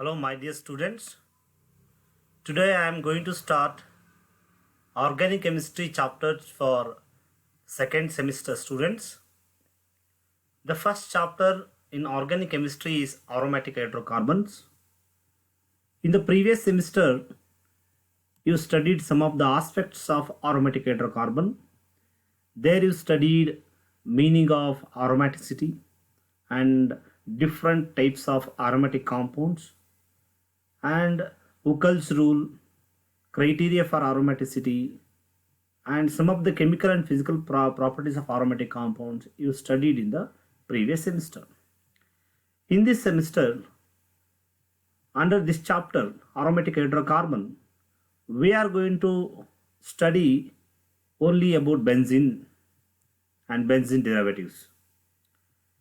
Hello, my dear students. Today I am going to start organic chemistry chapters for second semester students. The first chapter in organic chemistry is aromatic hydrocarbons. In the previous semester, you studied some of the aspects of aromatic hydrocarbon. There you studied meaning of aromaticity and different types of aromatic compounds and Huckel's rule, criteria for aromaticity, and some of the chemical and physical properties of aromatic compounds you studied in the previous semester. In this semester, under this chapter, aromatic hydrocarbon, we are going to study only about benzene and benzene derivatives.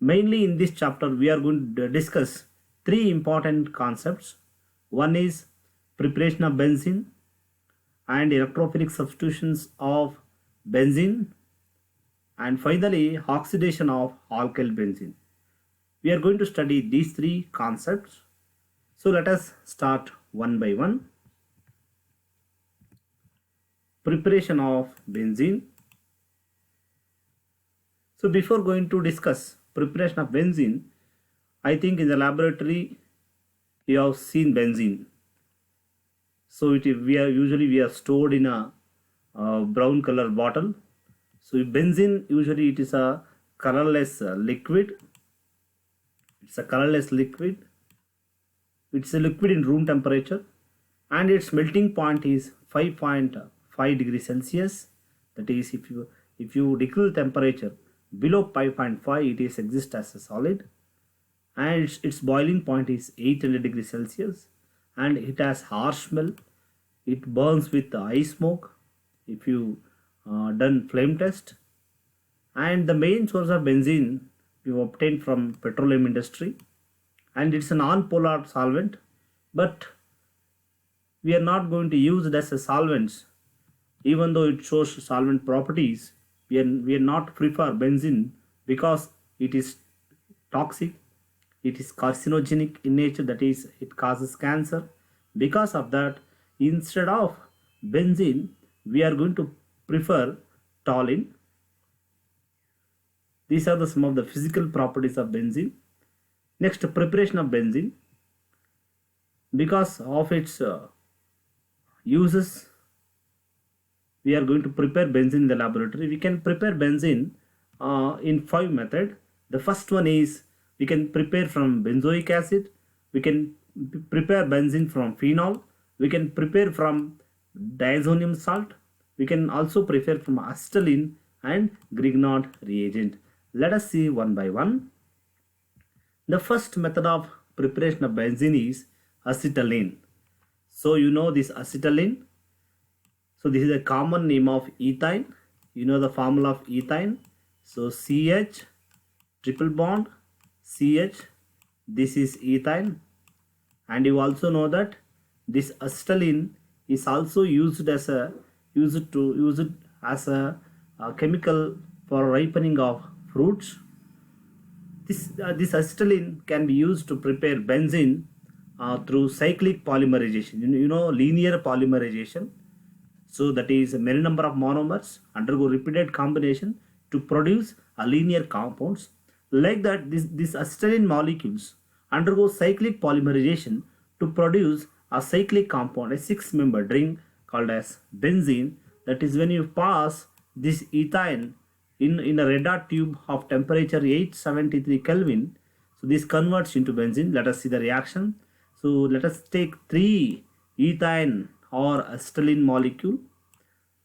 Mainly in this chapter, we are going to discuss three important concepts. One is preparation of benzene and electrophilic substitutions of benzene, and finally oxidation of alkyl benzene. We are going to study these three concepts. So let us start one by one. Preparation of benzene. So before going to discuss preparation of benzene, I think in the laboratory you have seen benzene. So we are stored in a brown color bottle. So benzene usually it is a colorless liquid. It's a colorless liquid. It's a liquid in room temperature, and its melting point is 5.5 degrees Celsius. That is, if you decrease the temperature below 5.5, it is exist as a solid, and its boiling point is 800 degrees Celsius, and it has harsh smell. It burns with eye smoke if you done flame test. And the main source of benzene we obtained from petroleum industry, and it's a non-polar solvent, but we are not going to use it as a solvents. Even though it shows solvent properties, we are not prefer benzene because it is toxic, it is carcinogenic in nature, that is it causes cancer. Because of that, instead of benzene we are going to prefer toluene. These are some of the physical properties of benzene. Next, preparation of benzene. Because of its uses, we are going to prepare benzene in the laboratory. We can prepare benzene in 5 methods. The first one is we can prepare from benzoic acid. We can prepare benzene from phenol. We can prepare from diazonium salt. We can also prepare from acetylene and Grignard reagent. Let us see one by one. The first method of preparation of benzene is acetylene. So you know this acetylene. So this is a common name of ethine. You know the formula of ethine. So CH triple bond CH. This is ethine. And you also know that this acetylene is also used as a chemical for ripening of fruits. This acetylene can be used to prepare benzene through cyclic polymerization. You know linear polymerization. So that is many number of monomers undergo repeated combination to produce a linear compounds. Like that, these acetylene molecules undergo cyclic polymerization to produce a cyclic compound, a 6-membered ring called as benzene. That is when you pass this ethine in a red hot tube of temperature 873 Kelvin. So this converts into benzene. Let us see the reaction. So let us take 3 ethine or acetylene molecule.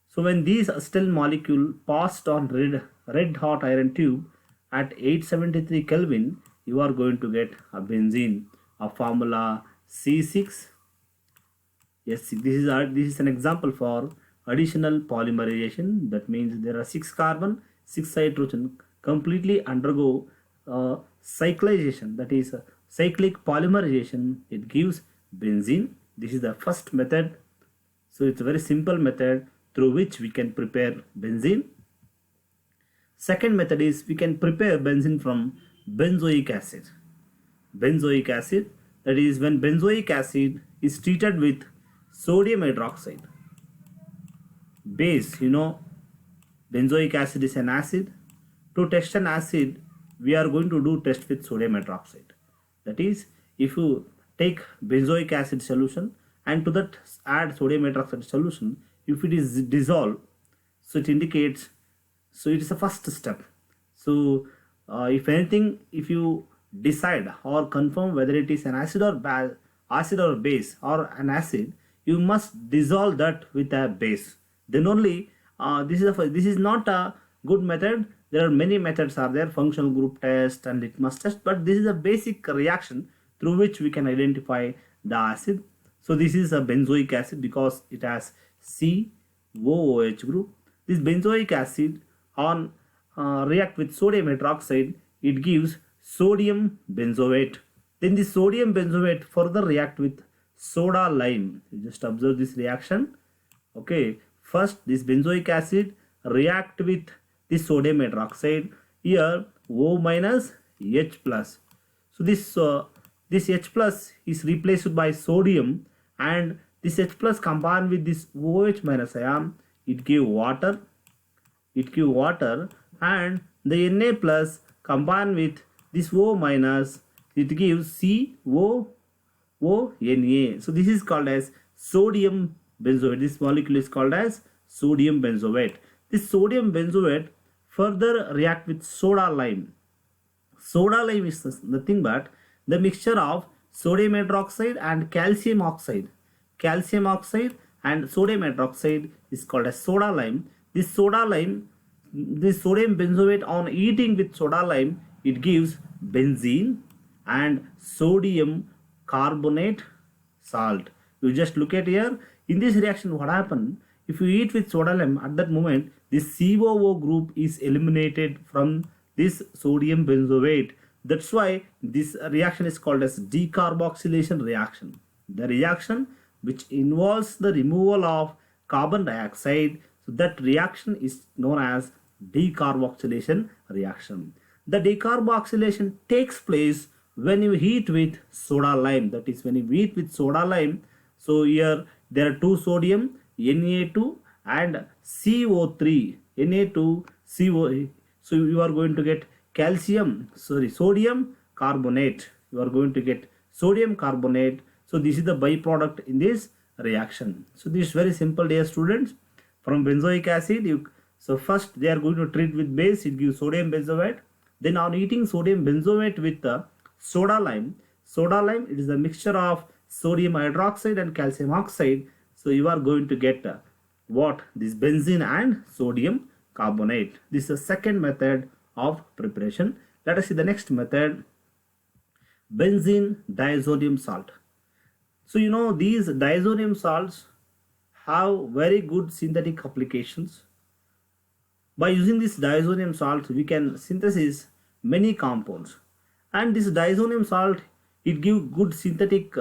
So when these acetylene molecule passed on red hot iron tube at 873 Kelvin, you are going to get a benzene, a formula C6. Yes, this is an example for additional polymerization. That means there are 6 carbon, 6 hydrogen completely undergo cyclization, that is cyclic polymerization. It gives benzene. This is the first method. So it's a very simple method through which we can prepare benzene. Second method is we can prepare benzene from benzoic acid. Benzoic acid, that is when benzoic acid is treated with sodium hydroxide. Base, benzoic acid is an acid. To test an acid, we are going to do test with sodium hydroxide. That is, if you take benzoic acid solution and to that add sodium hydroxide solution, if it is dissolved, so it indicates, so it is a first step. So if anything, if you decide or confirm whether it is an acid or base or an acid, you must dissolve that with a base. Then only this is not a good method. There are many methods are there, functional group test and litmus test, but this is a basic reaction through which we can identify the acid. So this is a benzoic acid because it has COOH group. This benzoic acid on react with sodium hydroxide, it gives sodium benzoate. Then the sodium benzoate further react with soda lime. You just observe this reaction. Okay, first this benzoic acid react with the sodium hydroxide. Here O minus H plus. So this H plus is replaced by sodium, and this H plus combined with this OH minus ion, it give water. And the Na plus combined with this O minus, it gives COONA. So this is called as sodium benzoate. This molecule is called as sodium benzoate. This sodium benzoate further react with soda lime. Soda lime is nothing but the mixture of sodium hydroxide and calcium oxide. Calcium oxide and sodium hydroxide is called as soda lime. This sodium benzoate on heating with soda lime, it gives benzene and sodium carbonate salt. You just look at here. In this reaction, what happened? If you eat with soda lime, at that moment, this COO group is eliminated from this sodium benzoate. That's why this reaction is called as decarboxylation reaction. The reaction which involves the removal of carbon dioxide, so that reaction is known as decarboxylation reaction. The decarboxylation takes place when you heat with soda lime. That is, when you heat with soda lime, so here there are two sodium, Na2 and CO3, Na2 CO. So you are going to get sodium carbonate. You are going to get sodium carbonate. So this is the byproduct in this reaction. So this is very simple, dear students. From benzoic acid, so first they are going to treat with base, it gives sodium benzoate. Then on heating sodium benzoate with soda lime, it is a mixture of sodium hydroxide and calcium oxide. So you are going to get what? This benzene and sodium carbonate. This is the second method of preparation. Let us see the next method, benzene diazonium salt. So these diazonium salts have very good synthetic applications. By using this diazonium salt, we can synthesize many compounds, and this diazonium salt, it gives good synthetic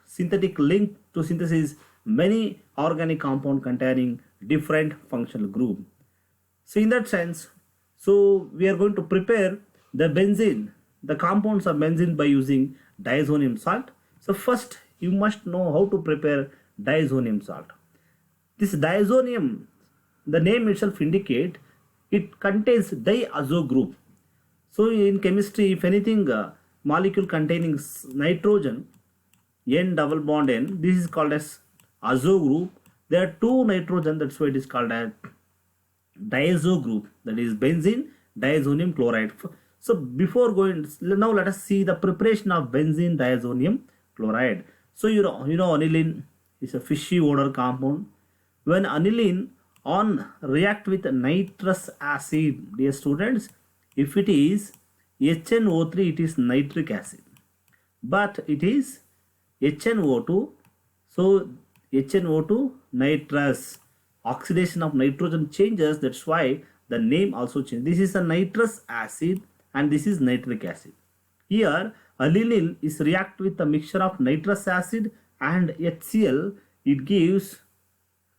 synthetic link to synthesize many organic compound containing different functional group. So in that sense, so we are going to prepare the benzene, the compounds of benzene by using diazonium salt. So first you must know how to prepare diazonium salt. This diazonium, the name itself indicate it contains diazo group. So in chemistry, if anything molecule containing nitrogen, N double bond N, this is called as azo group. There are two nitrogen, that's why it is called as diazo group, that is benzene diazonium chloride. So before going, now let us see the preparation of benzene diazonium chloride. So aniline is a fishy odor compound. When aniline react with nitrous acid, dear students, if it is HNO3, it is nitric acid, but it is HNO2, so HNO2 nitrous, oxidation of nitrogen changes, that's why the name also changes. This is a nitrous acid and this is nitric acid. Here aniline is react with a mixture of nitrous acid and HCl, it gives,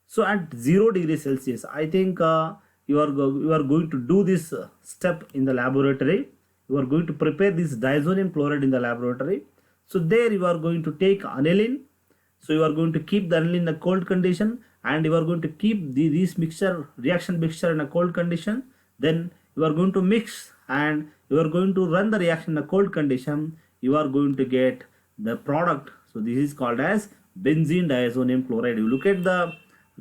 so at 0 degrees Celsius, I think you are going to do this step in the laboratory. You are going to prepare this diazonium chloride in the laboratory. So there you are going to take aniline. So you are going to keep the aniline in a cold condition, and you are going to keep this mixture, reaction mixture, in a cold condition. Then you are going to mix, and you are going to run the reaction in a cold condition. You are going to get the product. So this is called as benzene diazonium chloride. You look at the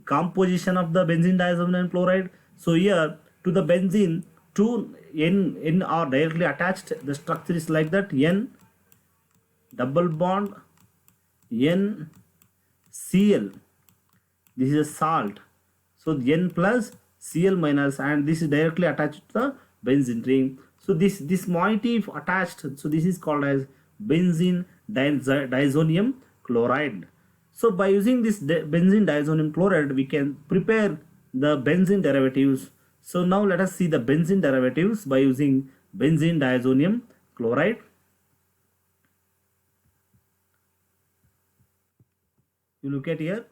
composition of the benzene diazonium chloride. So here to the benzene, two N are directly attached. The structure is like that: N double bond, N Cl. This is a salt. So N plus Cl minus, and this is directly attached to the benzene ring. So this moiety attached. So this is called as benzene diazonium chloride. So by using this benzene diazonium chloride, we can prepare the benzene derivatives. So now let us see the benzene derivatives by using benzene diazonium chloride. You look at here.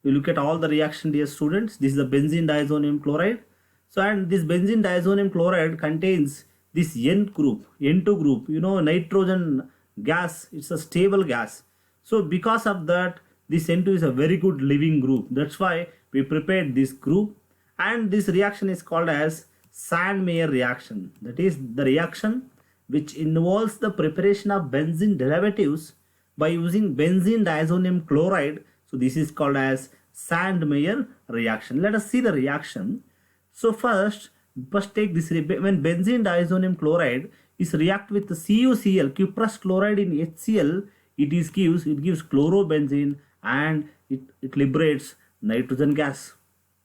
You look at all the reaction, dear students. This is the benzene diazonium chloride. So, and this benzene diazonium chloride contains this N group, N2 group. You know, nitrogen gas, it's a stable gas. So because of that, this N2 is a very good living group. That's why we prepared this group. And this reaction is called as Sandmeyer reaction. That is the reaction which involves the preparation of benzene derivatives by using benzene diazonium chloride. So this is called as Sandmeyer reaction. Let us see the reaction. So first take this, when benzene diazonium chloride is react with the CuCl, cuprous chloride in HCl, it gives chlorobenzene, and it liberates nitrogen gas.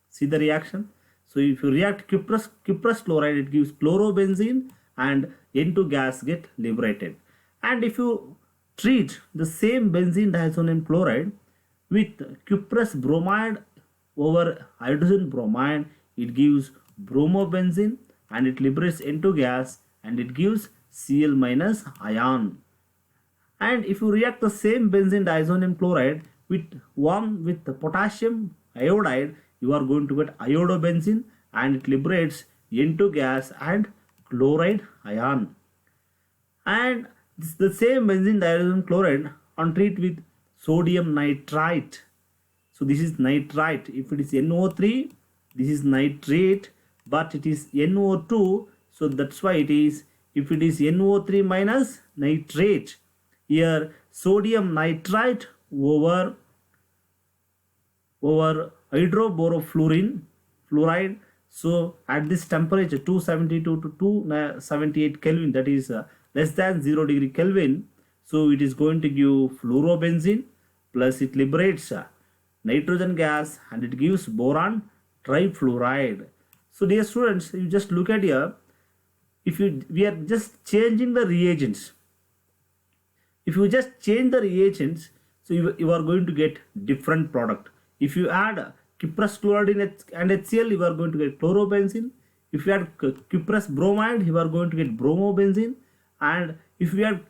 See the reaction. So if you react cuprous chloride, it gives chlorobenzene, and N2 gas get liberated. And if you treat the same benzene diazonium chloride with cuprous bromide over hydrogen bromide, it gives bromobenzene, and it liberates N2 gas, and it gives Cl minus ion. And if you react the same benzene diazonium chloride with the potassium iodide, you are going to get iodobenzene, and it liberates N2 gas and chloride ion. And the same benzene diazonium chloride on treat with sodium nitrite. So this is nitrite. If it is NO3, this is nitrate, but it is NO2. So that's why it is, if it is NO3 minus nitrate, here sodium nitrite over hydroborofluorine fluoride. So at this temperature 272 to 278 Kelvin, that is less than 0 degree Kelvin, so it is going to give fluorobenzene, plus it liberates nitrogen gas, and it gives boron trifluoride. So dear students, you just look at here. We are just changing the reagents. If you just change the reagents, so you are going to get different product. If you add cuprous chloride and HCl, you are going to get chlorobenzene. If you add cuprous bromide, you are going to get bromobenzene. And if you add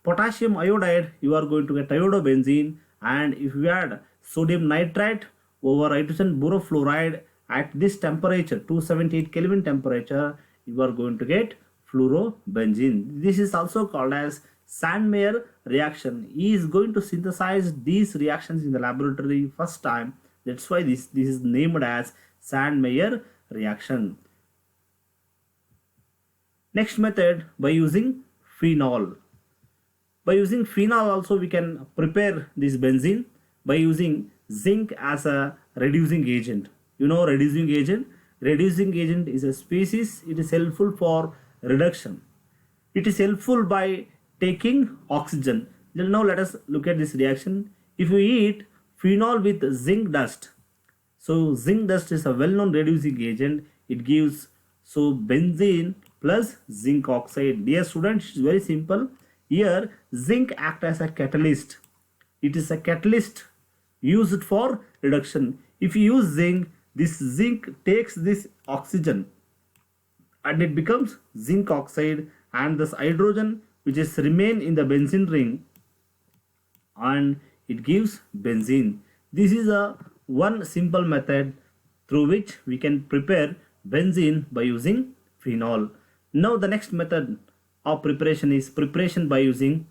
potassium iodide, you are going to get iodobenzene. And if you add sodium nitrite over hydrogen borofluoride at this temperature, 278 Kelvin temperature, you are going to get fluorobenzene. This is also called as Sandmeyer reaction. He is going to synthesize these reactions in the laboratory first time. That's why this is named as Sandmeyer reaction. Next method, by using phenol. By using phenol also we can prepare this benzene by using zinc as a reducing agent. You know reducing agent? Reducing agent is a species. It is helpful for reduction. It is helpful by taking oxygen. Now let us look at this reaction. If you eat phenol with zinc dust, so zinc dust is a well-known reducing agent. It gives benzene plus zinc oxide. Dear students, it's very simple. Here zinc acts as a catalyst. It is a catalyst used for reduction. If you use zinc, this zinc takes this oxygen and it becomes zinc oxide, and this hydrogen which is remain in the benzene ring, and it gives benzene. This is a one simple method through which we can prepare benzene by using phenol. Now the next method of preparation is preparation by using